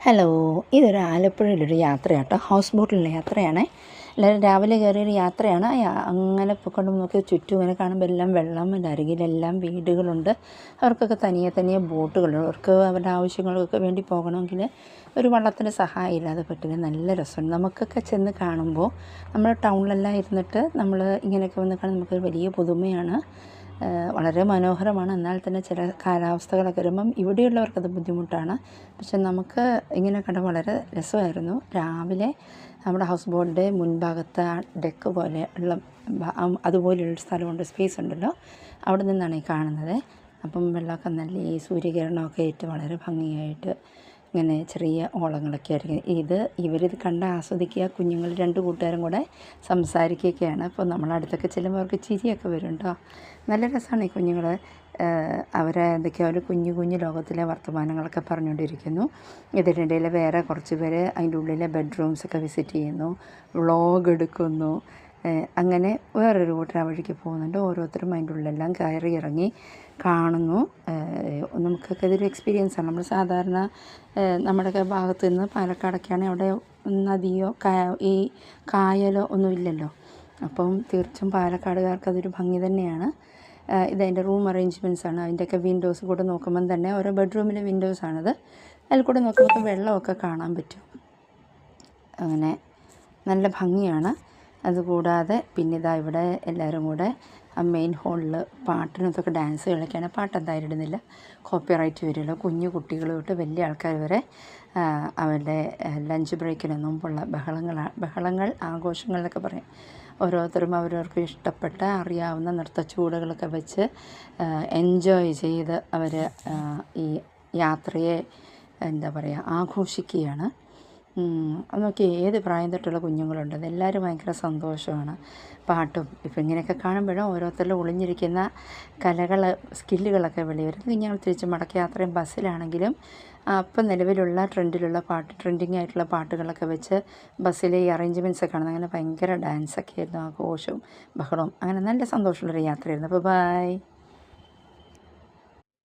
Hello, ഇതൊരു ആലപ്പുഴയിലൊരു യാത്രയാട്ടോ. House ബോട്ടിലുള്ള യാത്രയാണേ. എല്ലാവരും രാവിലെ കയറിയൊരു യാത്രയാണ്. അങ്ങനെ പോയിക്കൊണ്ട് നോക്കി ചുറ്റും ഇങ്ങനെ കാണുമ്പോൾ എല്ലാം വെള്ളം, അതിൻ്റെ അരികിലെല്ലാം വീടുകളുണ്ട്. അവർക്കൊക്കെ തനിയെ തനിയെ ബോട്ടുകളുണ്ട്. അവർക്ക് അവരുടെ ആവശ്യങ്ങൾക്കൊക്കെ വേണ്ടി പോകണമെങ്കിൽ ഒരു വള്ളത്തിൻ്റെ സഹായം ഇല്ലാതെ പറ്റില്ല. നല്ല രസമുണ്ട്. നമുക്കൊക്കെ ചെന്ന് കാണുമ്പോൾ നമ്മൾ ടൗണിലെല്ലാം ഇരുന്നിട്ട് നമ്മൾ ഇങ്ങനെയൊക്കെ വന്ന് കാണുമ്പോൾ നമുക്കൊരു വലിയ പുതുമയാണ്. വളരെ മനോഹരമാണ്. എന്നാൽ തന്നെ ചില കാലാവസ്ഥകളൊക്കെ വരുമ്പം ഇവിടെയുള്ളവർക്കത് ബുദ്ധിമുട്ടാണ്. പക്ഷെ നമുക്ക് ഇങ്ങനെ കണ്ട വളരെ രസമായിരുന്നു. രാവിലെ നമ്മുടെ ഹൗസ് ബോട്ടിൻ്റെ മുൻഭാഗത്ത് ആ ഡെക്ക് പോലെ ഉള്ള അതുപോലെയുള്ളൊരു സ്ഥലമുണ്ട്, സ്പേസ് ഉണ്ടല്ലോ, അവിടെ നിന്നാണ് ഈ കാണുന്നത്. അപ്പം വെള്ളമൊക്കെ നല്ല ഈ സൂര്യകിരണമൊക്കെ ഏറ്റ് വളരെ ഭംഗിയായിട്ട് ഇങ്ങനെ ചെറിയ ഓളങ്ങളൊക്കെ ആയിരിക്കും. ഇവരിത് കണ്ട് ആസ്വദിക്കുക. കുഞ്ഞുങ്ങൾ രണ്ട് കൂട്ടുകാരും കൂടെ സംസാരിക്കുകയൊക്കെയാണ്. അപ്പോൾ നമ്മളടുത്തൊക്കെ ചെല്ലുമ്പോൾ അവർക്ക് ചിരിയൊക്കെ വരും കേട്ടോ. നല്ല രസമാണ് ഈ കുഞ്ഞുങ്ങൾ. അവരെ എന്തൊക്കെയോ ഒരു കുഞ്ഞു കുഞ്ഞു ലോകത്തിലെ വർത്തമാനങ്ങളൊക്കെ പറഞ്ഞുകൊണ്ടിരിക്കുന്നു. ഇതിനിടയിൽ വേറെ കുറച്ച് പേര് അതിൻ്റെ ഉള്ളിലെ ബെഡ്റൂംസൊക്കെ വിസിറ്റ് ചെയ്യുന്നു, വ്ളോഗ് എടുക്കുന്നു. അങ്ങനെ വേറൊരു കൂട്ടർ ആ വഴിക്ക് പോകുന്നുണ്ട്. ഓരോരുത്തരും അതിൻ്റെ ഉള്ളിലെല്ലാം കയറി ഇറങ്ങി കാണുന്നു. നമുക്കൊക്കെ ഇതൊരു എക്സ്പീരിയൻസാണ്. നമ്മൾ സാധാരണ നമ്മുടെയൊക്കെ ഭാഗത്ത് നിന്ന് പാലക്കാടൊക്കെയാണെങ്കിൽ അവിടെ നദിയോ ഈ കായലോ ഒന്നുമില്ലല്ലോ. അപ്പം തീർച്ചയായും പാലക്കാടുകാർക്ക് അതൊരു ഭംഗി തന്നെയാണ്. ഇതതിൻ്റെ റൂം അറേഞ്ച്മെൻറ്റ്സാണ്. അതിൻ്റെയൊക്കെ വിൻഡോസ് കൂടെ നോക്കുമ്പം തന്നെ ഓരോ ബെഡ്റൂമിലെ വിൻഡോസാണിത്. അതിൽ കൂടെ നോക്കുമ്പോൾ വെള്ളമൊക്കെ കാണാൻ പറ്റും. അങ്ങനെ നല്ല ഭംഗിയാണ്. അതുകൂടാതെ പിന്നെ ഇതാ ഇവിടെ എല്ലാവരും കൂടെ മെയിൻ ഹോളിൽ പാട്ടിനൊക്കെ ഡാൻസ് കളിക്കുകയാണ്. പാട്ട് എന്തായാലും ഇടുന്നില്ല, കോപ്പിറൈറ്റ് വരുമല്ലോ. കുഞ്ഞു കുട്ടികൾ തൊട്ട് വലിയ ആൾക്കാർ വരെ അവരുടെ ലഞ്ച് ബ്രേക്കിന് മുമ്പുള്ള ബഹളങ്ങൾ ആഘോഷങ്ങളെന്നൊക്കെ പറയും. ഓരോരുത്തരും അവരവർക്ക് ഇഷ്ടപ്പെട്ട അറിയാവുന്ന നൃത്തച്ചുവടുകളൊക്കെ വെച്ച് എൻജോയ് ചെയ്ത് അവർ ഈ യാത്രയെ എന്താ പറയുക, ആഘോഷിക്കുകയാണ്. അത് നോക്കി ഏത് പ്രായം തൊട്ടുള്ള കുഞ്ഞുങ്ങളുണ്ട്, അതെല്ലാവരും ഭയങ്കര സന്തോഷമാണ്. പാട്ടും ഇപ്പം ഇങ്ങനെയൊക്കെ കാണുമ്പോഴും ഓരോരുത്തരിലും ഒളിഞ്ഞിരിക്കുന്ന സ്കില്ലുകളൊക്കെ വെളി വരും. ഞങ്ങൾ തിരിച്ച് മടക്ക യാത്രയും ബസ്സിലാണെങ്കിലും അപ്പം നിലവിലുള്ള ട്രെൻഡിങ് ആയിട്ടുള്ള പാട്ടുകളൊക്കെ വെച്ച് ബസ്സിലെ ഈ അറേഞ്ച്മെൻറ്റ്സൊക്കെ കാണുന്നത്. അങ്ങനെ ഭയങ്കര ഡാൻസൊക്കെ ആയിരുന്നു, ആഘോഷവും ബഹളവും. അങ്ങനെ നല്ല സന്തോഷമുള്ളൊരു യാത്രയായിരുന്നു. അപ്പോൾ ബൈ.